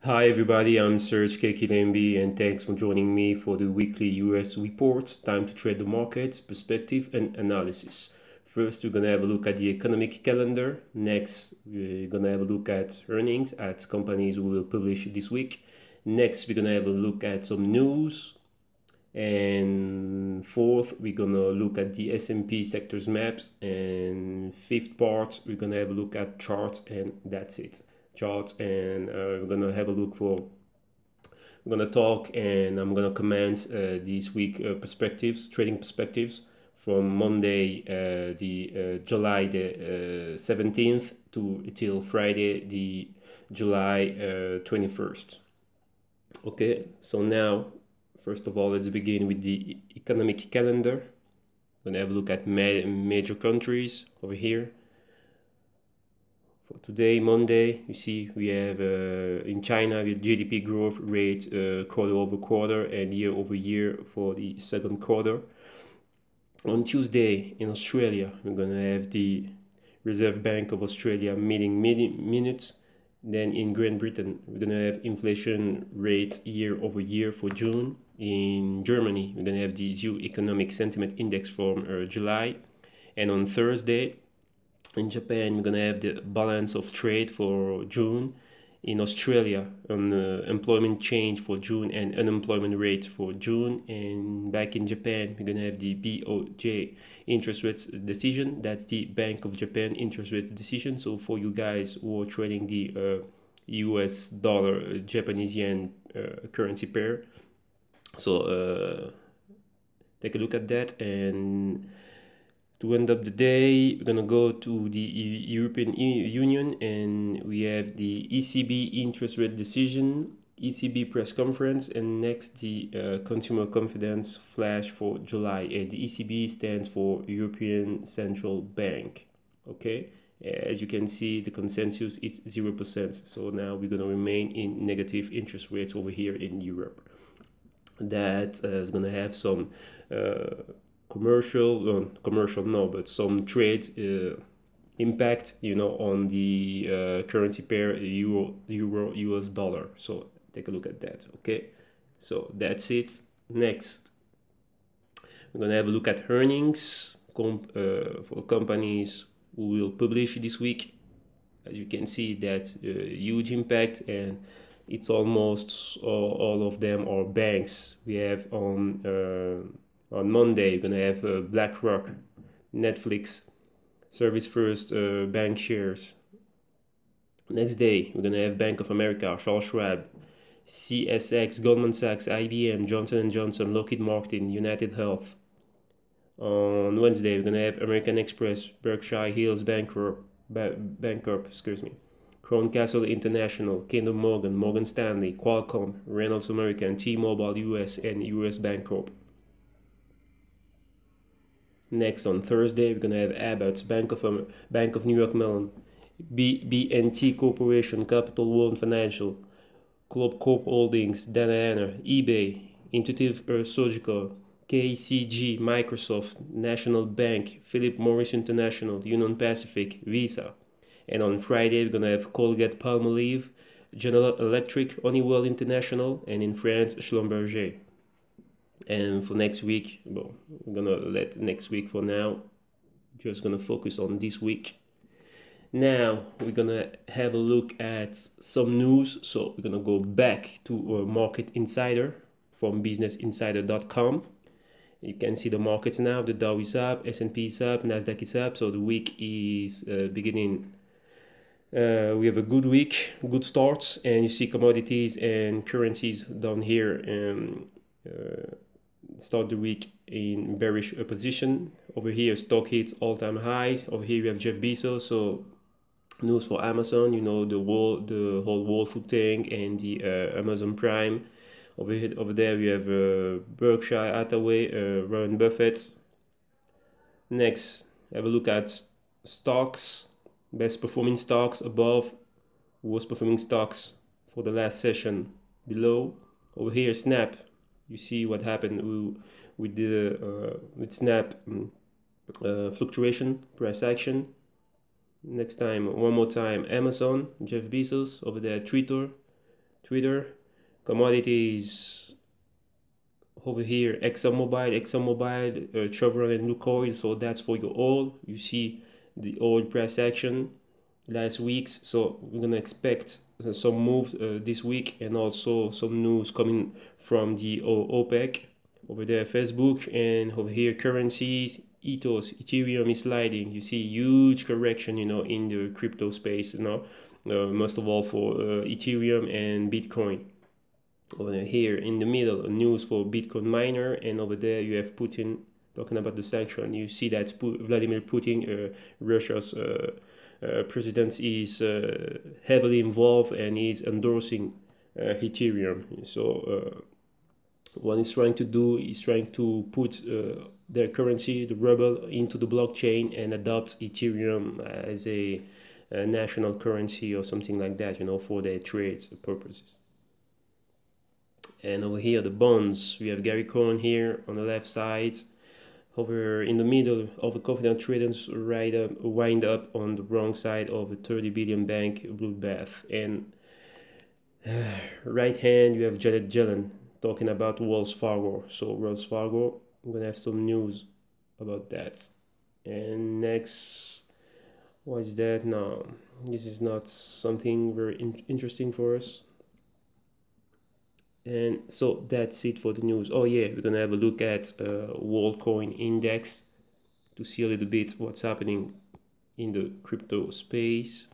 Hi everybody, I'm Serge Kekilembi and thanks for joining me for the weekly US report. Time to trade the market, perspective and analysis. First, we're gonna have a look at the economic calendar. Next, we're gonna have a look at earnings at companies we will publish this week. Next, we're gonna have a look at some news. And fourth, we're gonna look at the S&P sectors maps. And fifth part, we're gonna have a look at charts, and that's it. Charts, and we're gonna have a look for. We're gonna talk, and I'm gonna comment this week perspectives, trading perspectives from Monday, the July the 17th to till Friday, the July 21st. Okay, so now, first of all, let's begin with the economic calendar. We're gonna have a look at major countries over here. For today, Monday, you see we have in China with GDP growth rate quarter over quarter and year over year for the second quarter. On Tuesday in Australia, we're gonna have the Reserve Bank of Australia meeting minutes. Then in Great Britain, we're gonna have inflation rate year over year for June. In Germany, we're gonna have the ZEW Economic Sentiment Index from July. And on Thursday, in Japan, we're gonna have the balance of trade for June. In Australia, on employment change for June and unemployment rate for June. And back in Japan, we're gonna have the BOJ interest rates decision. That's the Bank of Japan interest rate decision. So for you guys who are trading the US dollar Japanese yen currency pair, so take a look at that. And to end up the day, we're gonna go to the European Union, and we have the ECB interest rate decision, ECB press conference, and next the consumer confidence flash for July. And the ECB stands for European Central Bank. Okay, as you can see, the consensus is 0%. So now we're gonna remain in negative interest rates over here in Europe. That is gonna have some commercial no, but some trade impact, on the currency pair euro US dollar. So take a look at that. Okay, so that's it. Next, we're gonna have a look at earnings for companies who will publish this week. As you can see, that huge impact, and it's almost all of them are banks. We have on Monday, you're gonna have BlackRock, Netflix, Service First, bank shares. Next day, we're gonna have Bank of America, Charles Schwab, CSX, Goldman Sachs, IBM, Johnson & Johnson, Lockheed Martin, United Health. On Wednesday, we're gonna have American Express, Berkshire Hills Bancorp, Crown Castle International, Kinder Morgan, Morgan Stanley, Qualcomm, Reynolds American, T-Mobile US, and US Bancorp. Next, on Thursday, we're gonna have Abbott, Bank of New York Mellon, BNT Corporation, Capital One Financial, Club Corp Holdings, Dana Henner, eBay, Intuitive Surgical, KCG, Microsoft, National Bank, Philip Morris International, Union Pacific, Visa. And on Friday, we're gonna have Colgate Palmolive, General Electric, Honeywell International, and in France, Schlumberger. And for next week, well, we're gonna let next week for now. Just gonna focus on this week. Now we're gonna have a look at some news. So we're gonna go back to Market Insider from businessinsider.com. You can see the markets now. The Dow is up, S&P is up, Nasdaq is up. So the week is beginning. We have a good week, good starts, and you see commodities and currencies down here. And start the week in bearish position. Over here, stock hits all-time highs. Over here, we have Jeff Bezos. So news for Amazon, the whole Whole Food thing, and the Amazon Prime. Over there, we have Berkshire Hathaway, Warren Buffett. Next, have a look at stocks, best performing stocks above, worst performing stocks for the last session below. Over here, Snap. You see what happened with the with Snap fluctuation, price action. Next time, one more time, Amazon, Jeff Bezos. Over there, Twitter Twitter. Commodities over here, ExxonMobil, Chevron and Lukoil. So that's for your oil. You see the oil price action last week's. So we're gonna expect some moves this week, and also some news coming from the OPEC over there, Facebook, and over here currencies. Ethos, Ethereum is sliding. You see huge correction, in the crypto space, most of all for Ethereum and Bitcoin. Over here in the middle, news for Bitcoin miner, and over there you have Putin talking about the sanction. You see that Vladimir Putin, Russia's president, is heavily involved and is endorsing Ethereum. So what he's trying to do is trying to put their currency, the ruble, into the blockchain and adopt Ethereum as a national currency or something like that, for their trade purposes. And over here, the bonds, we have Gary Cohn here on the left side. Over in the middle, overconfident traders wind up on the wrong side of a 30 billion bank bloodbath. And right hand, you have Janet Yellen talking about Wells Fargo. So Wells Fargo, I'm gonna have some news about that. And next, what is that? No, this is not something very interesting for us. And so that's it for the news. Oh yeah, we're gonna have a look at WorldCoin index to see a little bit what's happening in the crypto space.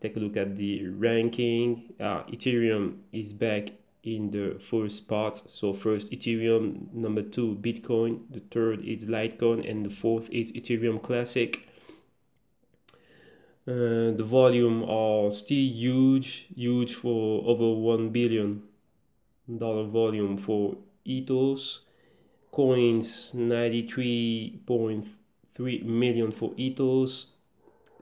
Take a look at the ranking. Ethereum is back in the first spot. So first Ethereum, number 2 Bitcoin, the third is Litecoin, and the fourth is Ethereum Classic. The volume are still huge for over $1 billion volume for Ethos. Coins 93.3 million for Ethos,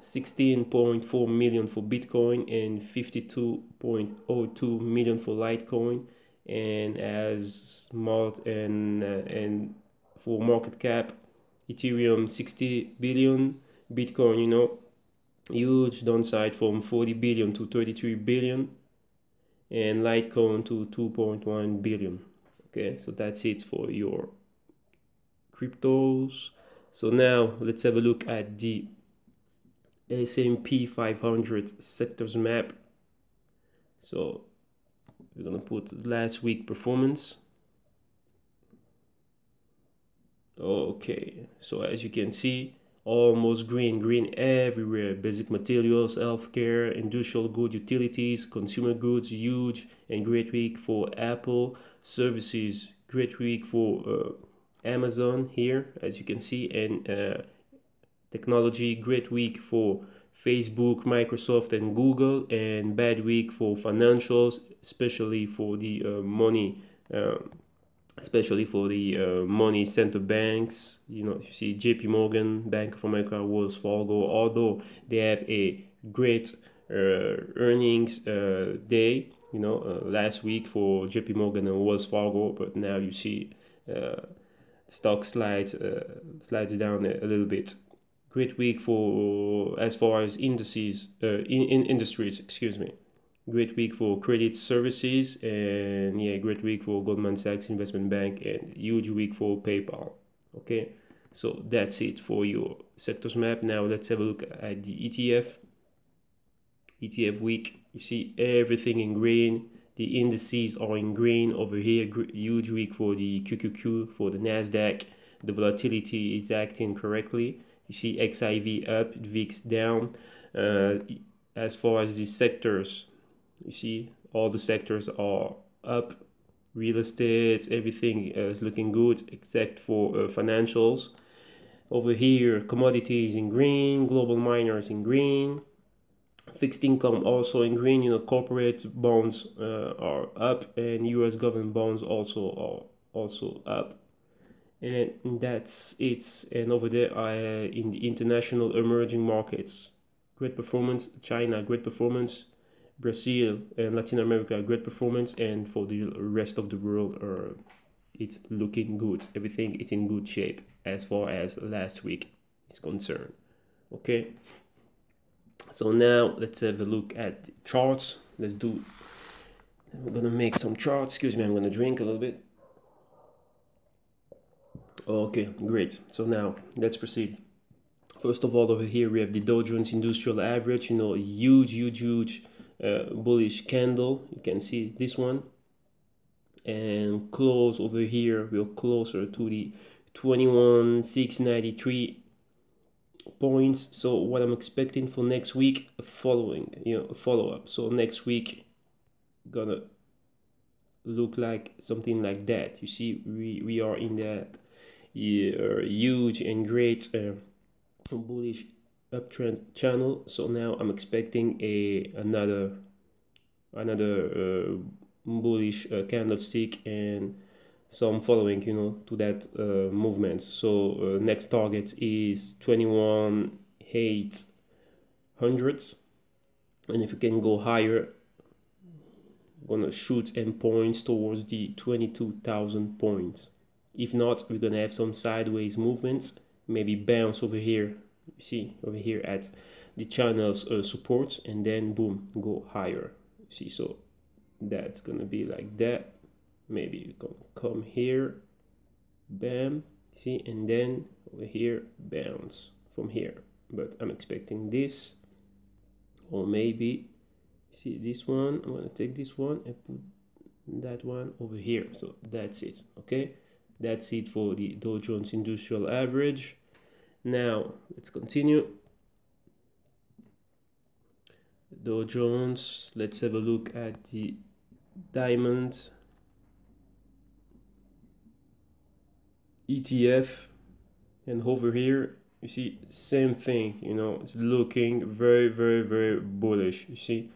16.4 million for Bitcoin, and 52.02 million for Litecoin. And as and for market cap, Ethereum 60 billion, Bitcoin, huge downside from 40 billion to 33 billion, and Litecoin to 2.1 billion. Okay, so that's it for your cryptos. So now let's have a look at the S&P 500 sectors map. So we're gonna put last week performance. Okay, so as you can see, almost green everywhere. Basic materials, healthcare, industrial goods, utilities, consumer goods, huge and great week for Apple. Services, great week for Amazon here, as you can see, and technology, great week for Facebook, Microsoft, and Google, and bad week for financials, especially for the money center banks. You see JP Morgan, Bank of America, Wells Fargo, although they have a great earnings day, last week for JP Morgan and Wells Fargo, but now you see stock slides down a little bit. Great week for as far as indices in industries, excuse me. Great week for credit services, and great week for Goldman Sachs Investment Bank, and huge week for PayPal. Okay, so that's it for your sectors map. Now let's have a look at the ETF week. You see everything in green. The indices are in green over here. Huge week for the QQQ, for the Nasdaq. The volatility is acting correctly. You see XIV up, VIX down. As far as the sectors, you see all the sectors are up. Real estate, everything is looking good except for financials. Over here, commodities in green, global miners in green, fixed income also in green. Corporate bonds are up, and US government bonds also are up. And that's it. And over there, in the international emerging markets, great performance. China, great performance. Brazil and Latin America, great performance. And for the rest of the world, it's looking good. Everything is in good shape as far as last week is concerned. Okay. So now let's have a look at the charts. I'm gonna make some charts. Excuse me, I'm gonna drink a little bit. Okay, great. So now let's proceed. First of all, over here we have the Dow Jones Industrial Average. You know, huge bullish candle. You can see this one, and close over here. We're closer to the 21,693 points. So what I'm expecting for next week, a follow up. So next week gonna look like something like that. You see, we are in that huge and great bullish uptrend channel. So now I'm expecting another bullish candlestick and some following, you know, to that movement. So next target is 21,800, and if you can go higher, gonna shoot and points towards the 22,000 points. If not, we're gonna have some sideways movements, maybe bounce over here. You see over here at the channel's support, and then boom, go higher. You see, so that's gonna be like that. Maybe you can come here, bam, see, and then over here bounce from here. But I'm expecting this, or maybe see this one. I'm gonna take this one and put that one over here. So that's it. Okay, that's it for the Dow Jones Industrial Average. Now let's continue. Dow Jones, let's have a look at the diamond ETF, and over here you see same thing. You know, it's looking very bullish. You see,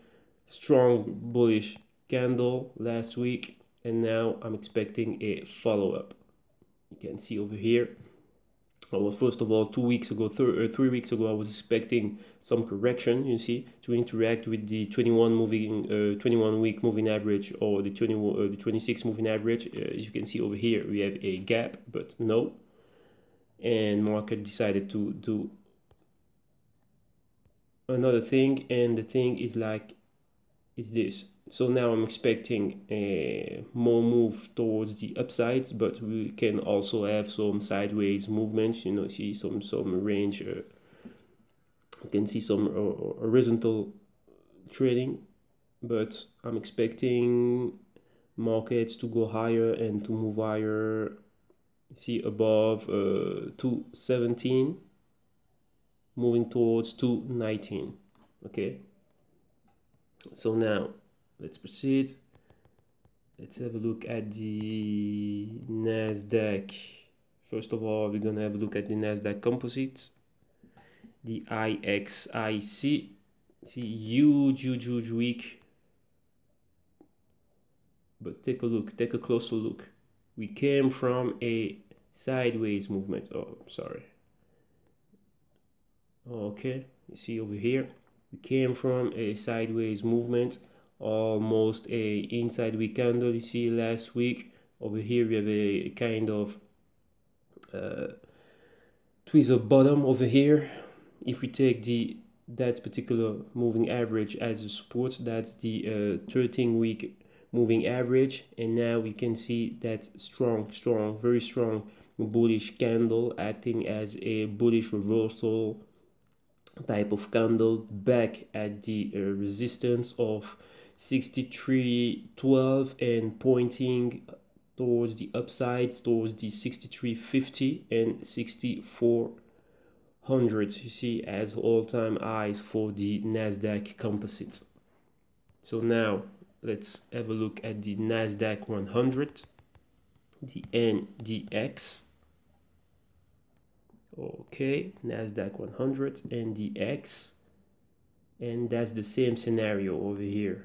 strong bullish candle last week, and now I'm expecting a follow-up. You can see over here, I was first of all 2 weeks ago, 3 weeks ago, I was expecting some correction, you see, to interact with the 21 week moving average, or the 26 moving average. As you can see over here, we have a gap, but no, and market decided to do another thing, and the thing is this. So now I'm expecting a more move towards the upsides, but we can also have some sideways movements. You know, see some range. You can see some horizontal trading, but I'm expecting markets to go higher and to move higher. See, above 217, moving towards 219. Okay. So now let's proceed. Let's have a look at the Nasdaq. First of all, we're gonna have a look at the Nasdaq Composite, the IXIC. See, huge week. But take a look, take a closer look. We came from a sideways movement. Oh, sorry. Okay, you see over here, we came from a sideways movement, almost a inside week candle. You see last week over here we have a kind of tweezer bottom over here. If we take that particular moving average as a support, that's the 13 week moving average, and now we can see that very strong bullish candle acting as a bullish reversal type of candle back at the resistance of 63.12 and pointing towards the upsides, towards the 63.50 and 6400, you see, as all-time highs for the Nasdaq Composite. So now let's have a look at the Nasdaq 100, the NDX. Okay, Nasdaq 100, NDX, and that's the same scenario over here.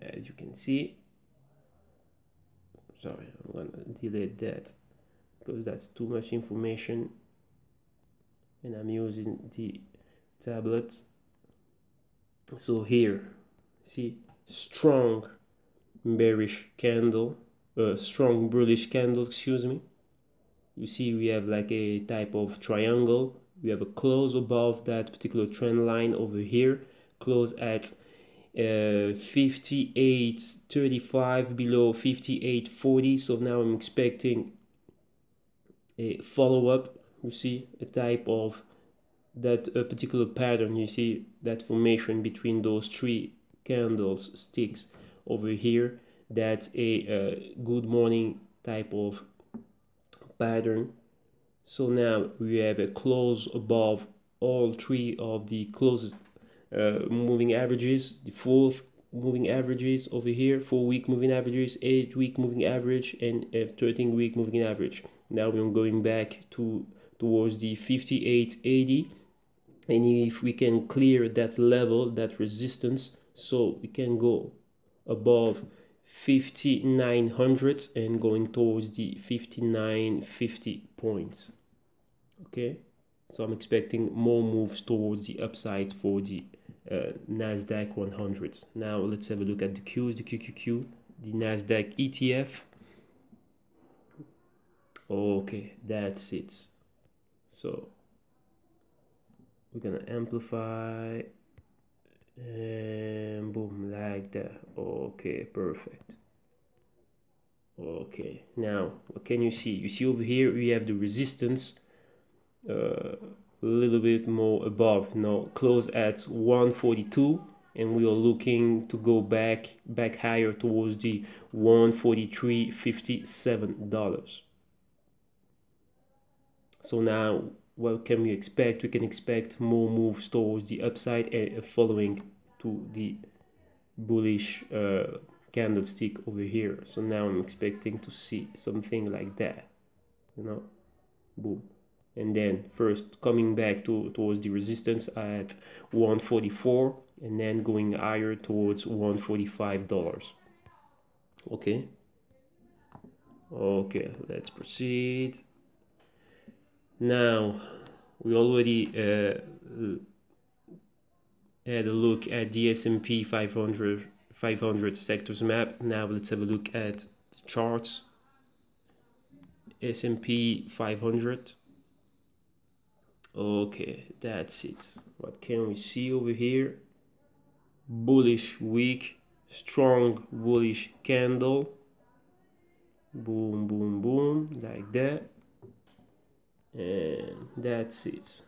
As you can see, sorry, I'm gonna delete that because that's too much information and I'm using the tablet. So here, see, strong bearish candle, strong bullish candle, excuse me. You see we have like a type of triangle we have a close above that particular trend line over here, close at 58.35 below 58.40. So now I'm expecting a follow-up. You see a type of that particular pattern. You see that formation between those three candlesticks over here. That's a good morning type of pattern. So now we have a close above all three of the closest moving averages, the fourth moving averages over here, 4-week moving averages, 8-week moving average, and a 13-week moving average. Now we're going back towards the 58.80, and if we can clear that level, that resistance, so we can go above 5900 and going towards the 5950 points. Okay, so I'm expecting more moves towards the upside for the Nasdaq 100. Now let's have a look at the Qs, the QQQ, the Nasdaq ETF. Okay, that's it. So we're gonna amplify and boom, like that. Okay, perfect. Okay, now what can you see? You see over here we have the resistance a little bit more above, now close at 142, and we are looking to go back higher towards the $143.57. So now what can we expect? We can expect more moves towards the upside and following to the bullish candlestick over here. So now I'm expecting to see something like that, you know, boom, and then first coming back towards the resistance at 144, and then going higher towards $145. Okay, let's proceed. Now we already had a look at the S&P 500 sectors map. Now let's have a look at the charts. S&P 500. Okay, that's it. What can we see over here? Bullish week, strong bullish candle. Boom, boom, boom, like that. And that's it.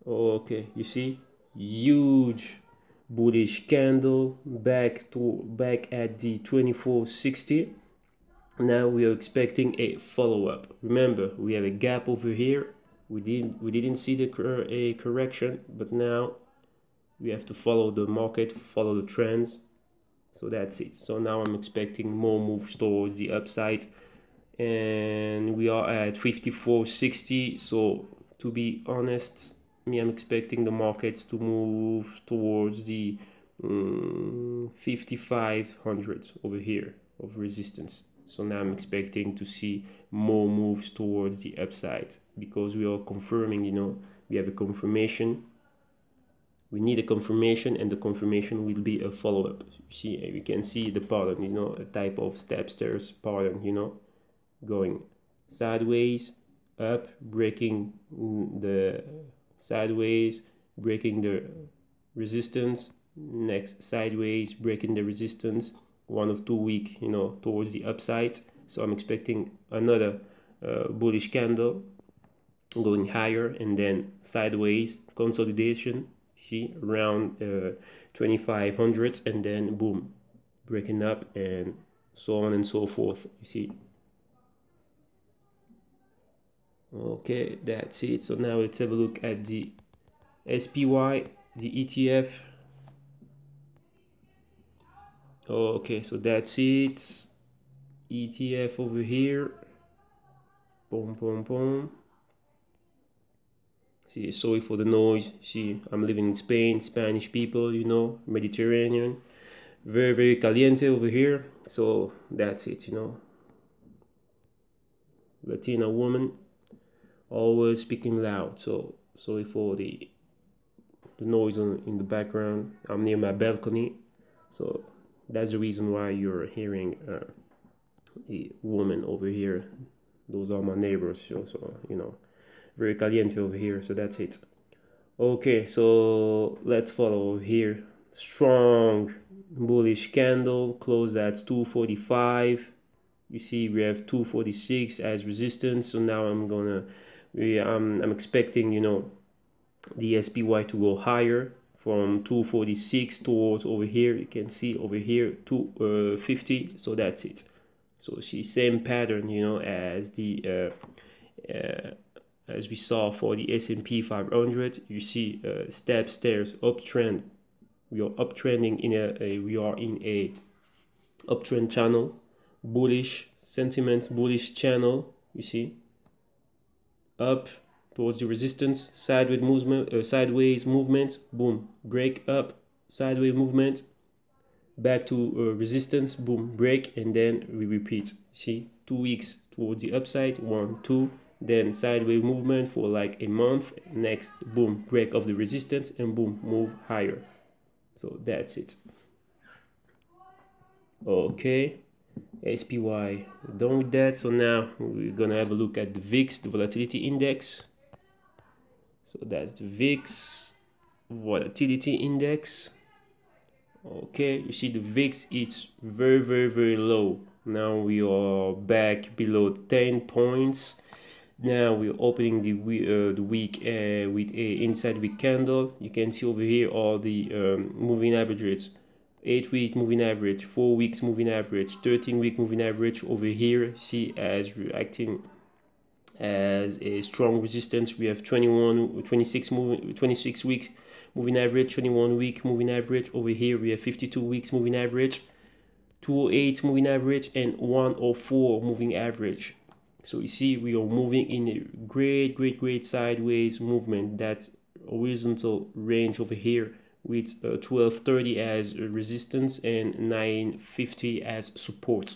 Okay, you see, huge bullish candle back at the 2460. Now we are expecting a follow-up. Remember, we have a gap over here. We didn't see a correction, but now we have to follow the market, follow the trends. So that's it. So now I'm expecting more moves towards the upside, and we are at 54.60. So to be honest, I'm expecting the markets to move towards the 5500 over here of resistance. So now I'm expecting to see more moves towards the upside, because we are confirming, you know, we have a confirmation. We need a confirmation, and the confirmation will be a follow-up. You see, we can see the pattern, you know, a type of step stairs pattern, you know, going sideways, up, breaking the sideways, breaking the resistance, next sideways, breaking the resistance, 1 or 2 week, you know, towards the upside. So I'm expecting another bullish candle going higher, and then sideways consolidation, see, around 2500, and then boom, breaking up, and so on and so forth, you see. Okay, that's it. So now let's have a look at the SPY, the ETF. Okay, so that's it. ETF over here. Boom, boom, boom. See, sorry for the noise. See, I'm living in Spain, Spanish people, you know, Mediterranean. Very, very caliente over here. So that's it, you know. Latina woman, always speaking loud. So sorry for the noise in the background. I'm near my balcony, so that's the reason why you're hearing the woman over here. Those are my neighbors, so you know, very caliente over here. So that's it. Okay, so let's follow over here. Strong bullish candle, close at 245. You see we have 246 as resistance. So now I'm expecting, you know, the SPY to go higher from 246 towards over here. You can see over here 250. So that's it. So see, same pattern, you know, as the as we saw for the S&P 500. You see stairs uptrend. We are uptrending in we are in a uptrend channel, bullish sentiment, bullish channel. You see, up towards the resistance, sideways movement, boom, break up, sideways movement, back to resistance, boom, break, and then we repeat. See, 2 weeks towards the upside, 1, 2, then sideways movement for like a month, next, boom, break of the resistance, and boom, move higher. So that's it. Okay, SPY done with that. So now we're gonna have a look at the VIX, the volatility index. So that's the VIX volatility index. Okay, you see the VIX is very low. Now we are back below 10 points. Now we're opening the week with a inside week candle. You can see over here all the moving averages. 8-week moving average, 4 weeks moving average, 13-week moving average over here. See, as reacting as a strong resistance. We have 26 weeks moving average, 21 week moving average. Over here we have 52 weeks moving average, 208 moving average, and 104 moving average. So you see we are moving in a great sideways movement. That horizontal range over here with 1230 as resistance and 950 as support.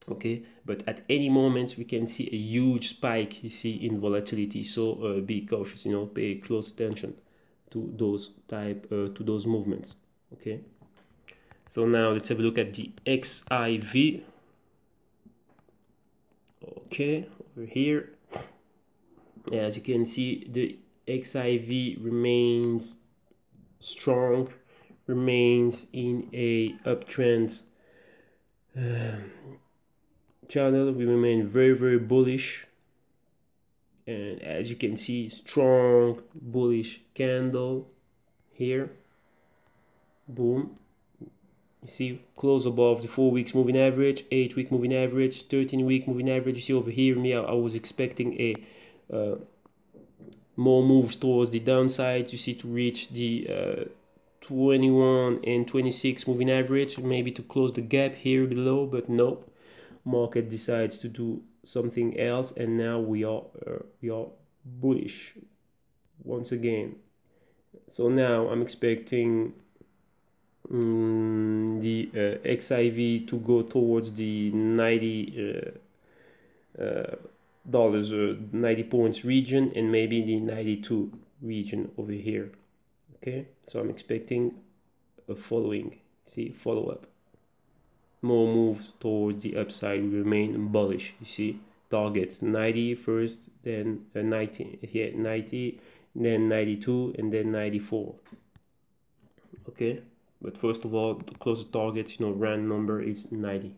Okay, but at any moment we can see a huge spike, you see, in volatility. So be cautious, you know, pay close attention to those movements. Okay, so now let's have a look at the XIV. Okay, over here, as you can see, the XIV remains strong, remains in a uptrend channel. We remain very bullish, and as you can see, strong bullish candle here, boom. You see, close above the 4 weeks moving average, 8-week moving average, 13-week moving average. You see over here, I was expecting a more moves towards the downside, you see, to reach the 21 and 26 moving average, maybe to close the gap here below, but no, market decides to do something else, and now we are bullish once again. So now I'm expecting the XIV to go towards the 90 dollars 90 points region, and maybe the 92 region over here. Okay, so I'm expecting a following, see, follow up, more moves towards the upside. We remain bullish. You see, targets 90 first, then 90 here, 90, then 92, and then 94. Okay, but first of all, to close the targets, you know, round number is 90.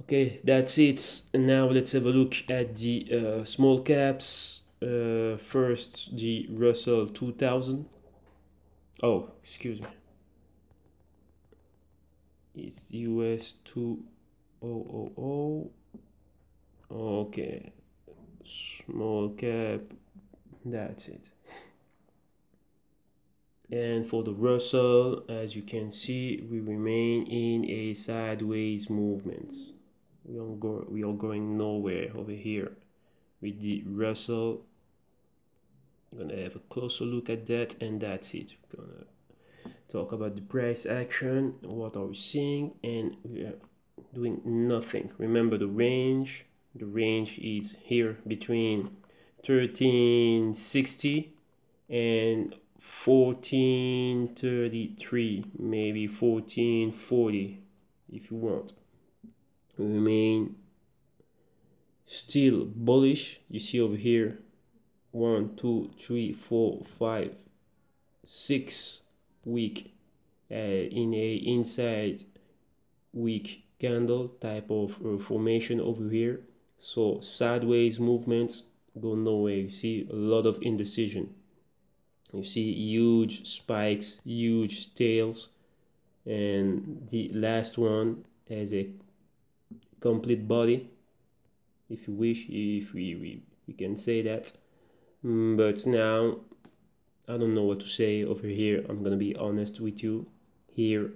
Okay, that's it. And now let's have a look at the small caps. First, the Russell 2000. Oh, excuse me. It's US 2000. Okay, small cap. That's it. And for the Russell, as you can see, we remain in a sideways movement. We are going nowhere over here with the Russell. I'm gonna have a closer look at that, and that's it. We're gonna talk about the price action. What are we seeing? And we are doing nothing. Remember the range. The range is here between 1360 and 1433, maybe 1440 if you want. We remain still bullish. You see over here 1 2 3 4 5 6 week in a inside week candle type of formation over here. So sideways movements go nowhere. You see a lot of indecision. You see huge spikes, huge tails, and the last one has a complete body, if you wish, if we can say that. But now I don't know what to say over here. I'm gonna be honest with you. Here,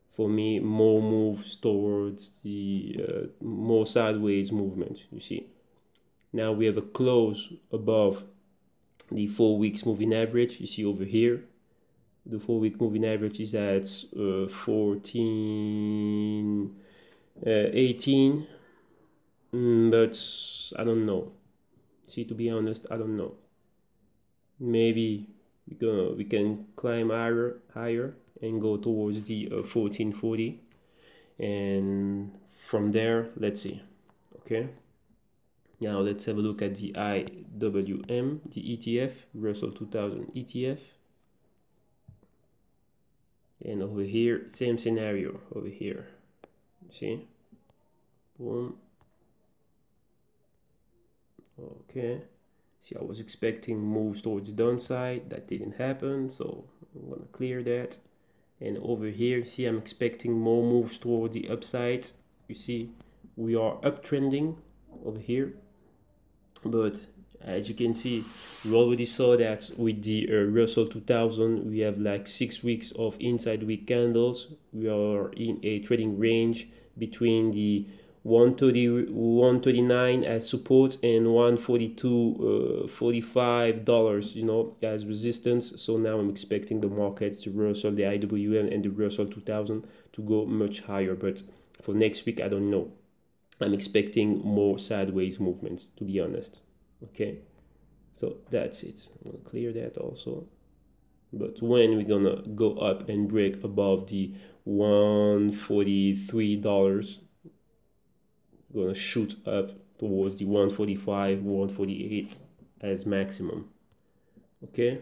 for me, more moves towards the more sideways movement. You see, now we have a close above the 4 weeks moving average. You see over here, the 4 week moving average is at 14 18, but I don't know. See, to be honest, I don't know. Maybe we can climb higher and go towards the 1440, and from there, let's see. Okay, now let's have a look at the IWM, the ETF, Russell 2000 ETF. And over here, same scenario over here. See, boom. Okay, see, I was expecting moves towards the downside. That didn't happen, so I'm gonna clear that. And over here, see, I'm expecting more moves toward the upside. You see, we are uptrending over here, but as you can see, we already saw that with the Russell 2000, we have like 6 weeks of inside week candles. We are in a trading range between the 139 as support and 142 $45, you know, as resistance. So now I'm expecting the market, the Russell, the IWM and the Russell 2000 to go much higher, but for next week I don't know. I'm expecting more sideways movements, to be honest. Okay, so that's it. I'm gonna clear that also. But when we're gonna go up and break above the $143, gonna shoot up towards the 145 148 as maximum. Okay,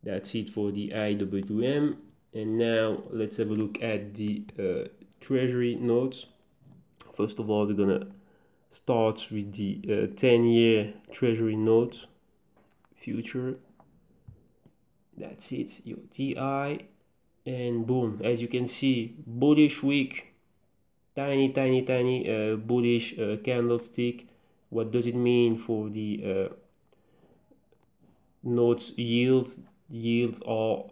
that's it for the IWM. And now let's have a look at the Treasury Notes. First of all, we're gonna start with the 10-year Treasury Notes future. That's it, your TI, and boom, as you can see, bullish week. Tiny bullish candlestick. What does it mean for the notes yield? Yields are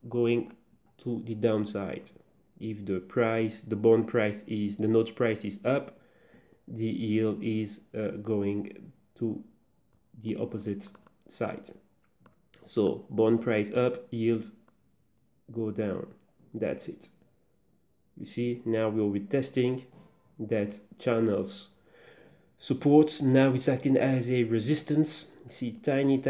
going to the downside. If the bond price is, the notes price is up, the yield is going to the opposite side. So bond price up, yields go down. That's it. You see, now we'll be testing that channel's supports. Now it's acting as a resistance. You see, tiny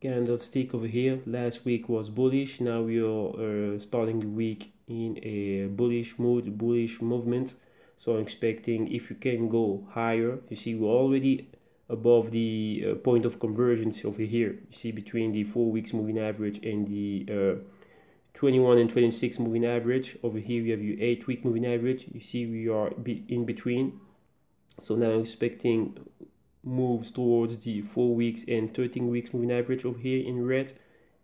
candlestick over here. Last week was bullish. Now we are starting the week in a bullish mood, bullish movement. So I'm expecting, if you can go higher, you see we're already above the point of convergence over here. You see, between the 4 weeks moving average and the 21 and 26 moving average. Over here we have your 8 week moving average. You see we are in between. So now I'm expecting moves towards the 4 weeks and 13 weeks moving average over here in red,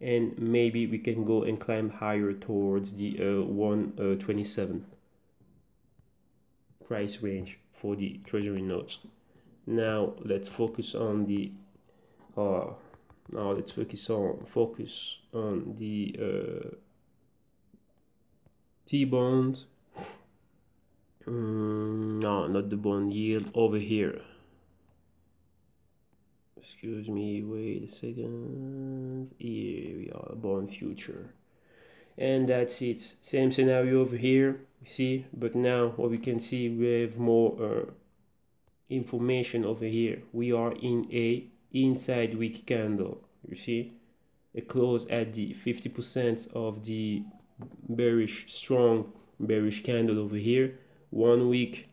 and maybe we can go and climb higher towards the 127 price range for the Treasury Notes. Now let's focus on the T-bond. No, not the bond yield over here. Excuse me, wait a second. Here we are, bond future. And that's it. Same scenario over here, you see, but now what we can see, we have more information over here. We are in a inside week candle. You see, a close at the 50% of the strong bearish candle over here. 1 week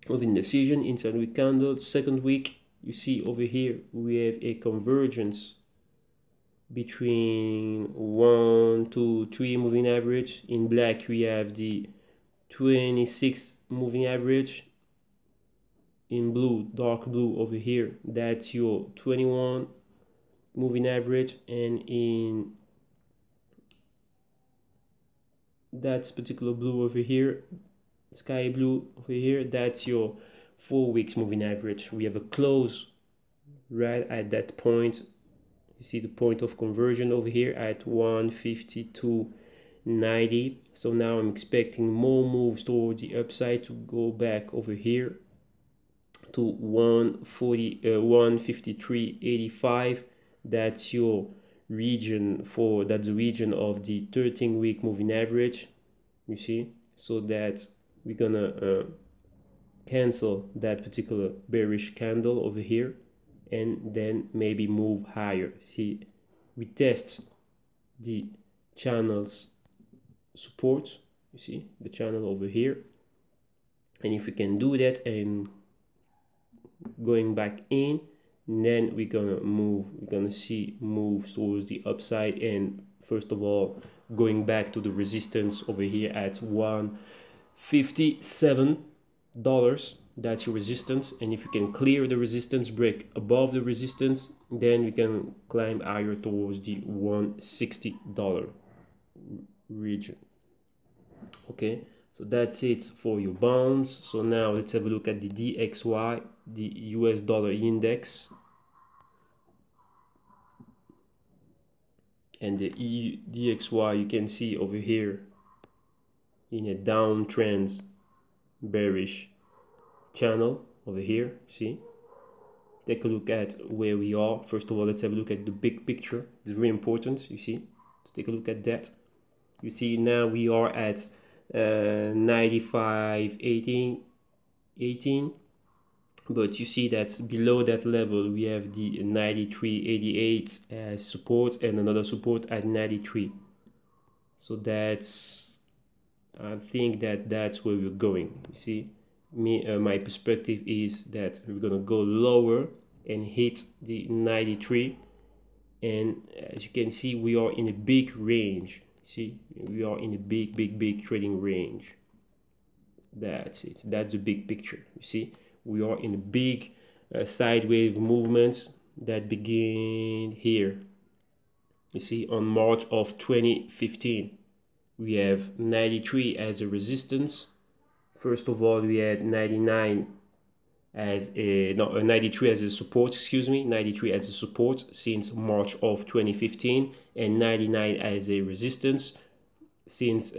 of indecision, inside week candle. Second week, you see over here we have a convergence between 1, 2, 3 moving average. In black we have the 26 moving average. In blue, dark blue over here, that's your 21 moving average, and in that particular blue over here, sky blue over here, that's your 4 weeks moving average. We have a close right at that point. You see the point of conversion over here at 152.90. So now I'm expecting more moves towards the upside to go back over here to 153.85. That's your region that's the region of the 13-week moving average, you see. So that we're gonna cancel that particular bearish candle over here and then maybe move higher. See, we test the channel's support, you see the channel over here, and if we can do that and going back in, then we're gonna see moves towards the upside, and first of all going back to the resistance over here at $157. That's your resistance, and if you can clear the resistance, break above the resistance, then we can climb higher towards the $160 region. Okay, so that's it for your bonds. So now let's have a look at the DXY, the US dollar index, and the DXY you can see over here in a downtrend bearish channel over here. See, take a look at where we are. First of all, let's have a look at the big picture. It's very important, you see. Let's take a look at that. You see now we are at 95.18, but you see that below that level we have the 93.88 as support and another support at 93. So that's, I think that's where we're going. You see, my perspective is that we're gonna go lower and hit the 93, and as you can see we are in a big range. See, we are in a big trading range. That's it. That's the big picture. You see, we are in a big sideways movement that begin here. You see, on March of 2015 we have 93 as a resistance. First of all, we had 99 as a 93 as a support, 93 as a support since March of 2015, and 99 as a resistance since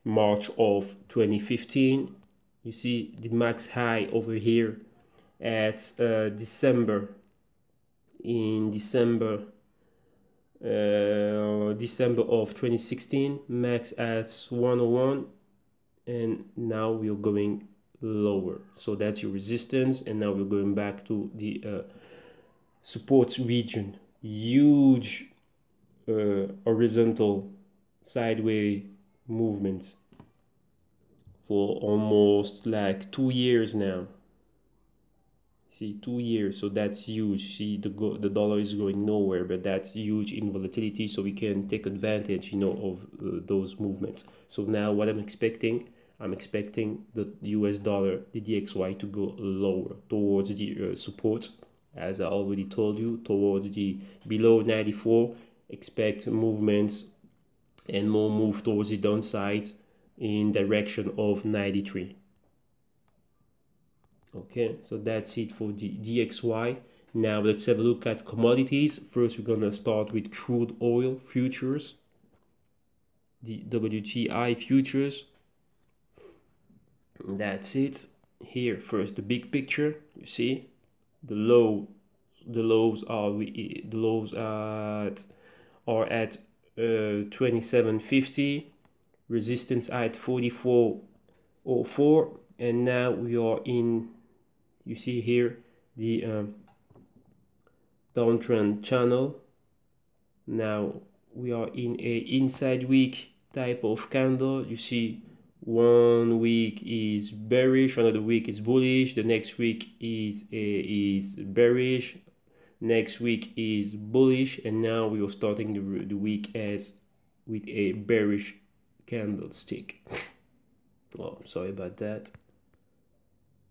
March of 2015. You see the max high over here at December of 2016, max at 101, and now we're going lower. So that's your resistance, and now we're going back to the support region. Huge horizontal sideways movement for almost like 2 years now. See, 2 years. So that's huge. See, the dollar is going nowhere, but that's huge in volatility, so we can take advantage, you know, of those movements. So now what I'm expecting the US dollar, the DXY, to go lower towards the support, as I already told you, towards the below 94. Expect movements and more move towards the downside in direction of 93. Okay, so that's it for the DXY. Now let's have a look at commodities. First, we're gonna start with crude oil futures, the WTI futures. That's it. Here first the big picture. You see the lows are at 27.50, resistance at 44.04, and now we are in, you see here the downtrend channel. Now we are in a inside week type of candle. You see 1 week is bearish, another week is bullish, the next week is bearish, next week is bullish, and now we are starting the week as with a bearish candlestick. Oh, sorry about that.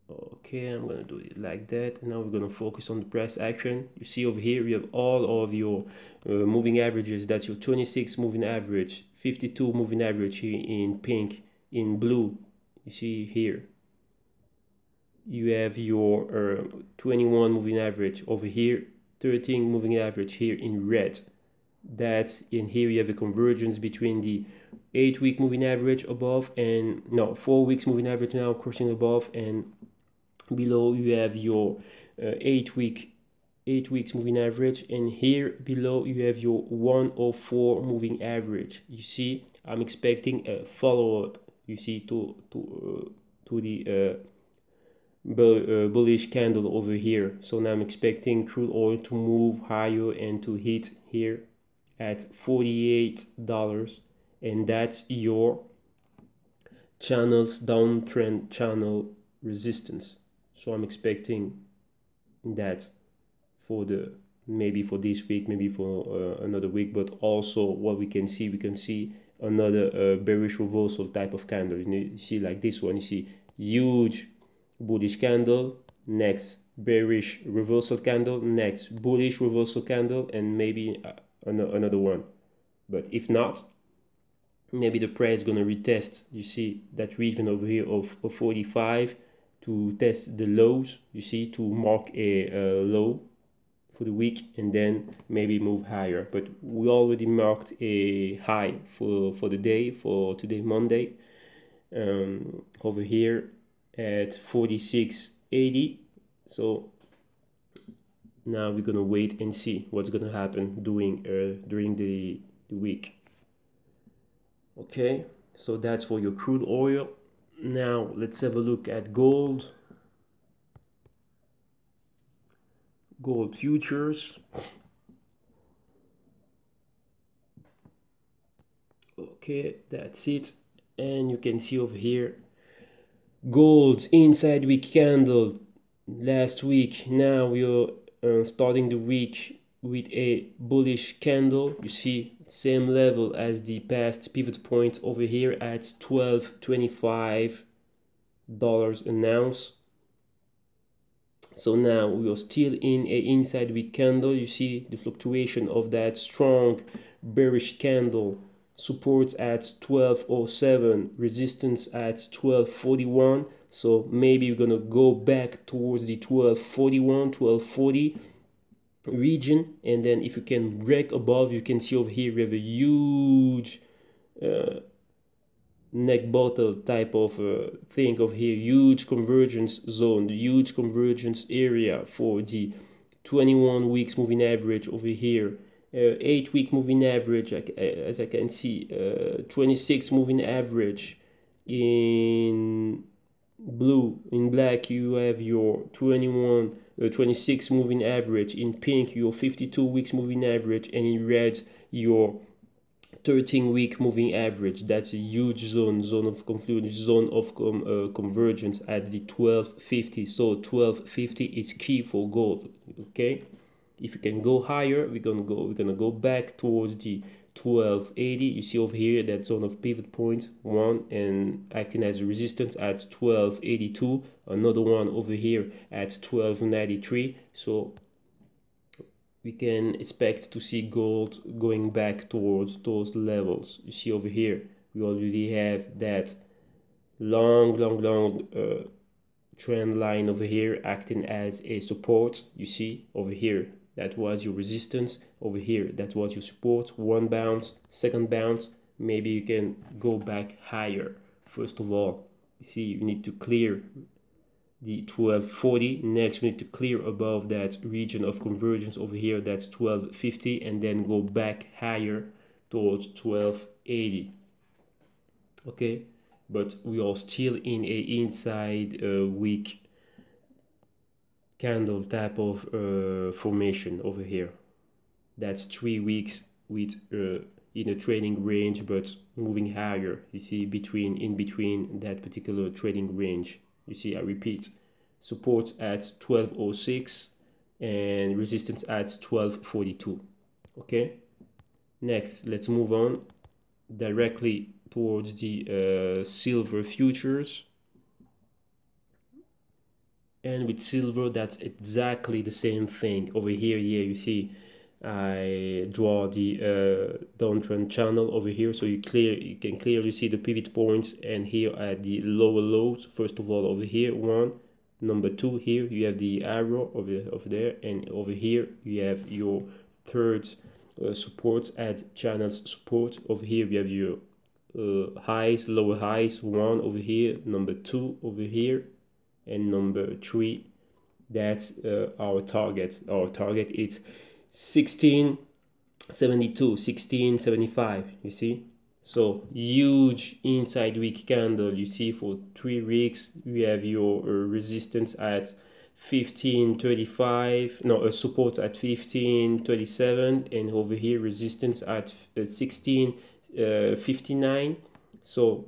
Okay, I'm gonna do it like that. Now we're gonna focus on the price action. You see over here we have all of your moving averages. That's your 26 moving average, 52 moving average here in pink. In blue, you see here you have your 21 moving average over here, 13 moving average here in red. That's in here you have a convergence between the 8-week moving average above and no 4 weeks moving average now crossing above, and below you have your 8 weeks moving average, and here below you have your 104 moving average. You see, I'm expecting a follow-up, you see, to the bullish candle over here. So now I'm expecting crude oil to move higher and to hit here at $48, and that's your channel's downtrend channel resistance. So I'm expecting that for the maybe for this week, maybe for another week, but also what we can see another bearish reversal type of candle. You see like this one, you see huge bullish candle, next bearish reversal candle, next bullish reversal candle, and maybe another one. But if not, maybe the price is gonna retest, you see, that region over here of 45 to test the lows, you see, to mark a low for the week, and then maybe move higher. But we already marked a high for the day, for today, Monday, over here at 46.80. So now we're gonna wait and see what's gonna happen during the week. Okay, so that's for your crude oil. Now let's have a look at gold. Gold futures. Okay, that's it. And you can see over here gold inside week candle last week. Now we are starting the week with a bullish candle. You see, same level as the past pivot point over here at $12.25 an ounce. So now we are still in a inside week candle. You see the fluctuation of that strong bearish candle. Supports at 12.07, resistance at 12.41. So maybe we're gonna go back towards the 12.41, 12.40 region, and then if you can break above, you can see over here we have a huge neck bottle type of thing over here, huge convergence zone, the huge convergence area for the 21 weeks moving average over here, 8-week moving average, as I can see, 26 moving average in blue. In black you have your 26 moving average, in pink your 52 weeks moving average, and in red your 13-week moving average. That's a huge zone of confluence, zone of convergence at the 1250. So 1250 is key for gold. Okay, if you can go higher, we're gonna go back towards the 1280. You see over here that zone of pivot point 1 and acting as a resistance at 1282, another one over here at 1293. So we can expect to see gold going back towards those levels. You see over here we already have that long trend line over here acting as a support. You see over here that was your resistance, over here that was your support. One bounce, second bounce, maybe you can go back higher. First of all, you see you need to clear the 1240. Next we need to clear above that region of convergence over here, that's 1250, and then go back higher towards 1280. Okay, but we are still in a inside week candle type of formation over here. That's 3 weeks with in a trading range, but moving higher, you see, in between that particular trading range. You see, I repeat, support at 1206 and resistance at 1242. Okay, next let's move on directly towards the silver futures. And with silver, that's exactly the same thing. Over here, you see I draw the downtrend channel over here, so you can clearly see the pivot points, and here at the lower lows. First of all, over here, one, number two, here you have the arrow over there, and over here you have your third support at channels support. Over here we have your highs, lower highs, one over here, number two over here, and number three. That's our target. Our target is 1672, 1675. You see, so huge inside week candle. You see, for 3 weeks we have your resistance at 1535, no, support at 1537, and over here resistance at 1659. So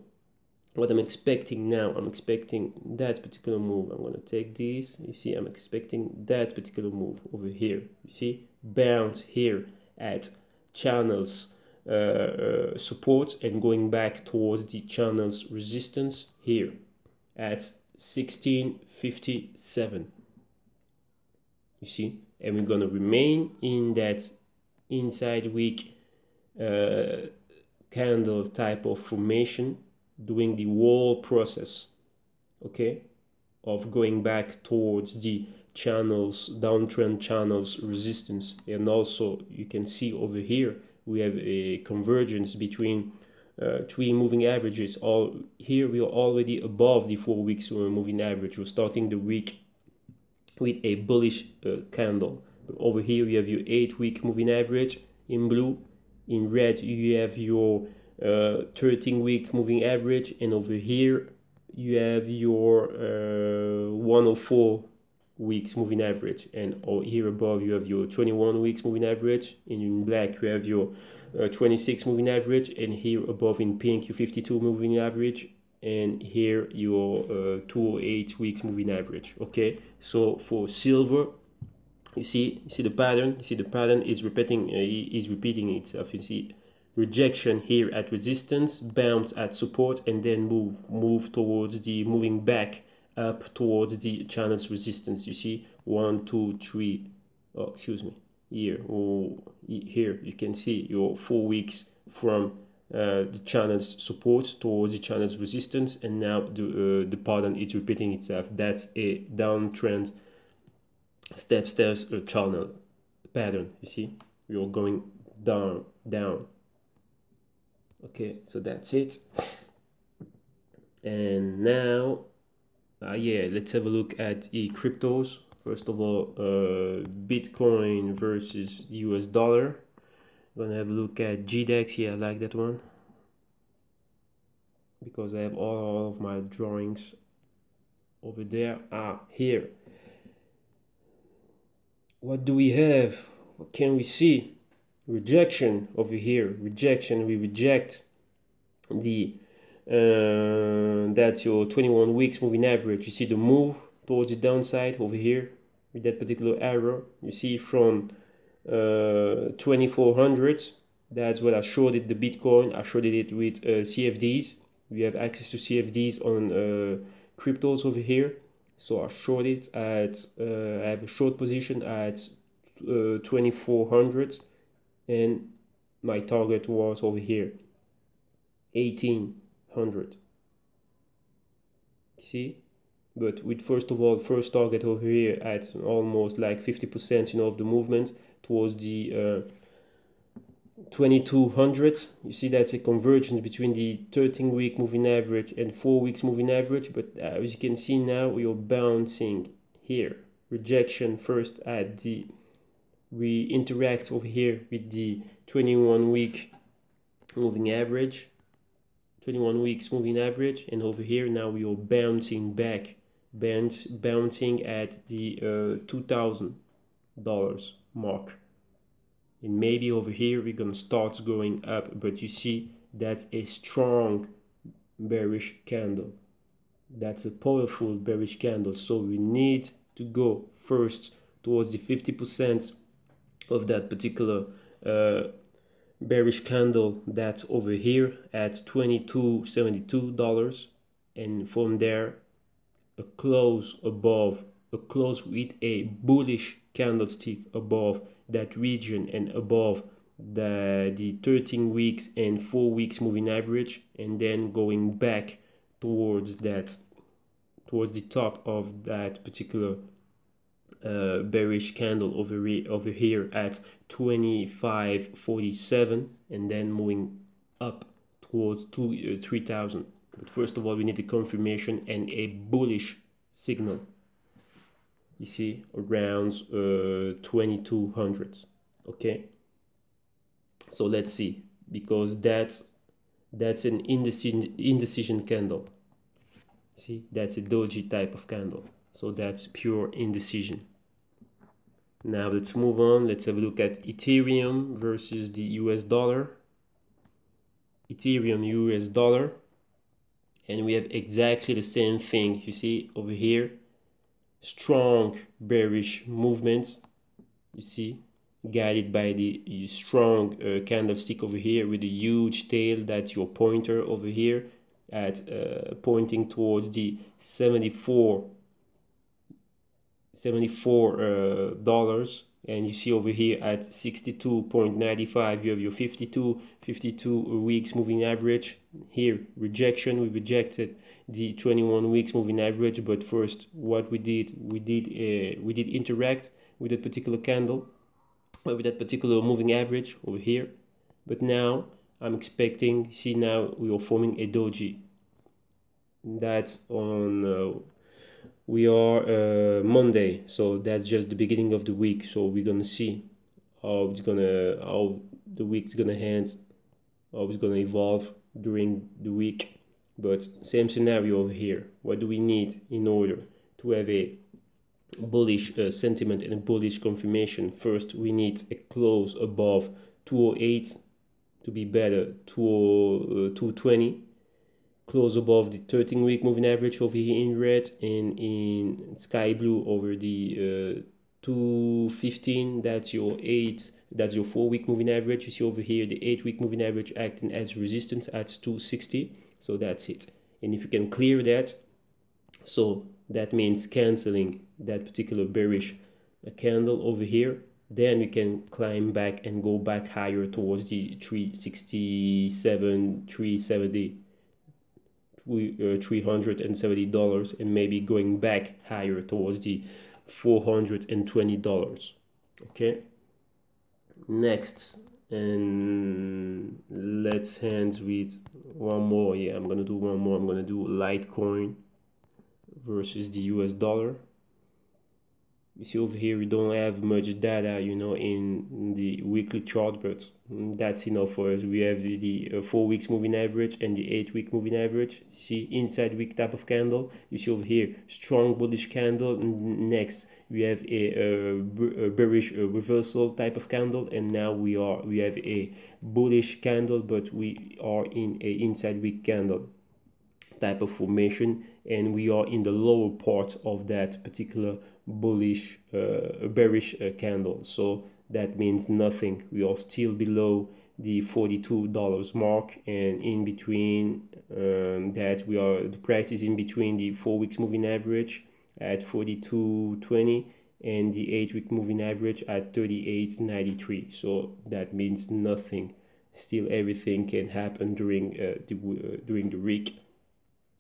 what I'm expecting now, I'm expecting that particular move. I'm going to take this. You see, I'm expecting that particular move over here. You see, bounce here at channels support and going back towards the channels resistance here at 1657. You see, and we're going to remain in that inside week candle type of formation, doing the wall process, okay, of going back towards the channels, downtrend channels resistance. And also you can see over here we have a convergence between 3 moving averages. All here we are already above the 4 weeks moving average. We're starting the week with a bullish candle. But over here you have your 8-week moving average in blue. In red you have your 13-week moving average, and over here you have your 104 weeks moving average, and here above you have your 21 weeks moving average. In black you have your 26 moving average, and here above in pink your 52 moving average, and here your 208 weeks moving average. Okay, so for silver, you see the pattern. You see the pattern is repeating itself. You see rejection here at resistance, bounce at support, and then move towards the moving back up towards the channel's resistance. You see 1, 2, 3. Oh, excuse me. Here, here you can see your 4 weeks from the channel's support towards the channel's resistance, and now the pattern is repeating itself. That's a downtrend stairs channel pattern. You see, you're going down. Okay, so that's it. And now yeah, let's have a look at the cryptos. First of all, Bitcoin versus US dollar. I'm gonna have a look at GDAX. Yeah, I like that one because I have all of my drawings over there. Here, what do we have? What can we see? Rejection over here. Rejection. We reject the that's your 21 weeks moving average. You see the move towards the downside over here with that particular arrow. You see from 2400. That's what I shorted the Bitcoin. I shorted it with CFDs. We have access to CFDs on cryptos over here. So I shorted at I have a short position at 2400, and my target was over here 1800. See, but with first target over here at almost like 50%, of the movement towards the 2200. You see, that's a convergence between the 13-week moving average and 4 weeks moving average. But as you can see now, we are bouncing here. Rejection first at the, we interact over here with the 21-week moving average, 21 weeks moving average, and over here now we are bouncing back, bouncing at the $2,000 mark. and maybe over here we're gonna start going up, but you see that's a strong bearish candle. That's a powerful bearish candle. So we need to go first towards the 50% of that particular bearish candle that's over here at $22.72, and from there a close above, a close with a bullish candlestick above that region and above the 13 weeks and 4 weeks moving average, and then going back towards that, towards the top of that particular bearish candle over here at 25.47, and then moving up towards 3,000. But first of all, we need a confirmation and a bullish signal, you see, around 2200. Okay, so let's see, because that's an indecision candle. See, that's a doji type of candle, so that's pure indecision. Now let's move on. Let's have a look at Ethereum versus the US dollar. Ethereum US dollar, and we have exactly the same thing. You see over here, strong bearish movement, you see, guided by the strong candlestick over here with a huge tail. That's your pointer over here at pointing towards the $74 dollars, and you see over here at 62.95 you have your 52 weeks moving average. Here rejection, we rejected the 21 weeks moving average, but first what we did interact with that particular candle, with that particular moving average over here. But now I'm expecting, see, now we are forming a doji. That's on we are Monday, so that's just the beginning of the week. So we're gonna see how the week's gonna end, how it's gonna evolve during the week. But same scenario over here. What do we need in order to have a bullish sentiment and a bullish confirmation? First, we need a close above 208 to be better, 220. Close above the 13-week moving average over here in red, and in sky blue over the 215. That's your 4-week moving average. You see over here the 8-week moving average acting as resistance at 260. So that's it. And if you can clear that, so that means canceling that particular bearish candle over here, then we can climb back and go back higher towards the 367, 370. $370, and maybe going back higher towards the $420. Okay, next, and let's end with one more. Yeah, I'm gonna do one more. I'm gonna do Litecoin versus the US dollar. You see over here we don't have much data, you know, in the weekly chart, but that's enough for us. We have the 4 weeks moving average and the 8-week moving average. See, inside week type of candle. You see over here strong bullish candle. Next we have a bearish reversal type of candle, and now we have a bullish candle, but we are in a inside week candle type of formation, and we are in the lower part of that particular bullish bearish candle. So that means nothing. We are still below the $42 mark, and in between that the price is in between the 4 weeks moving average at 42.20 and the 8-week moving average at 38.93. so that means nothing. Still everything can happen during the week.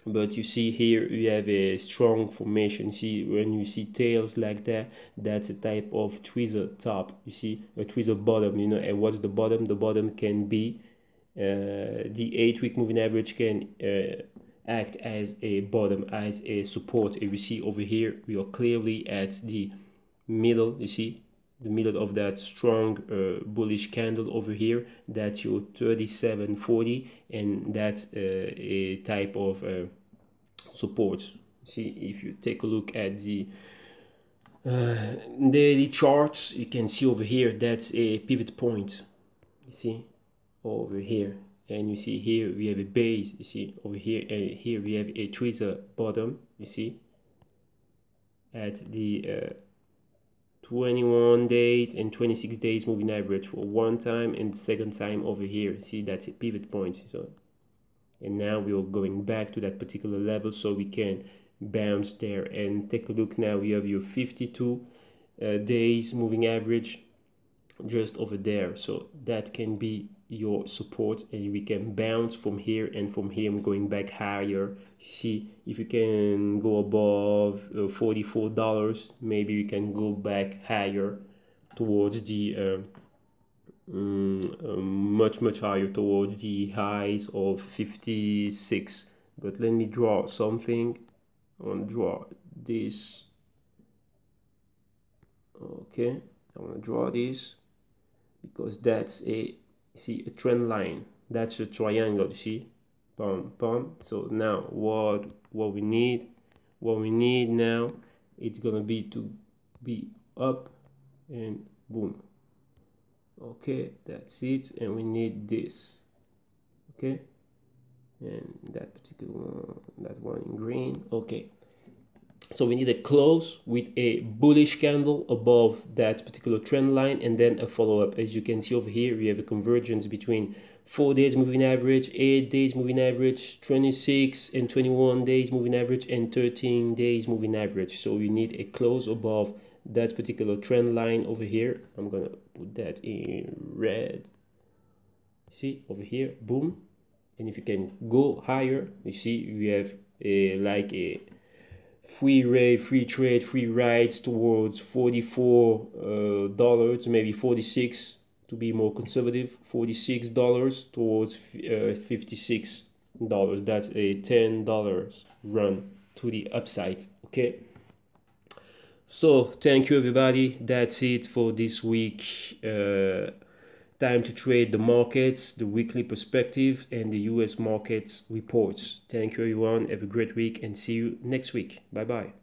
But you see here we have a strong formation. See, when you see tails like that, that's a type of tweezer top. You see a tweezer bottom, you know. And what's the bottom? The bottom can be the 8-week moving average can act as a bottom, as a support. And we see over here we are clearly at the middle. You see the middle of that strong bullish candle over here. That's your 37.40, and that's a type of support. See, if you take a look at the Daily charts, you can see over here, that's a pivot point, you see, over here. And you see here we have a base, you see, over here, and here we have a tweezer bottom, you see, at the 21 days and 26 days moving average for one time, and the second time over here, see, that's a pivot point. So, and now we are going back to that particular level so we can bounce there. And take a look now, we have your 52 days moving average just over there, so that can be your support, and we can bounce from here, and from here I'm going back higher. See, if you can go above $44, maybe we can go back higher towards the much higher, towards the highs of 56. But let me draw something. I want to draw this. Okay, I want to draw this because that's a, see, a trend line, that's a triangle, you see, pump pump. So now what we need now, it's gonna be to be up and boom. Okay, that's it. And we need this, okay, and that particular one, that one in green. Okay, so we need a close with a bullish candle above that particular trend line, and then a follow-up. As you can see over here, we have a convergence between 4 days moving average, 8 days moving average, 26 and 21 days moving average, and 13 days moving average. So we need a close above that particular trend line over here. I'm gonna put that in red. See, over here, boom. And if you can go higher, you see we have a like a free rate, free trade, free rides towards $44, maybe 46 to be more conservative, $46 towards $56. That's a $10 run to the upside. Okay, so thank you everybody, that's it for this week. Time to trade the markets, the weekly perspective, and the US markets reports. Thank you everyone, have a great week, and see you next week. Bye bye.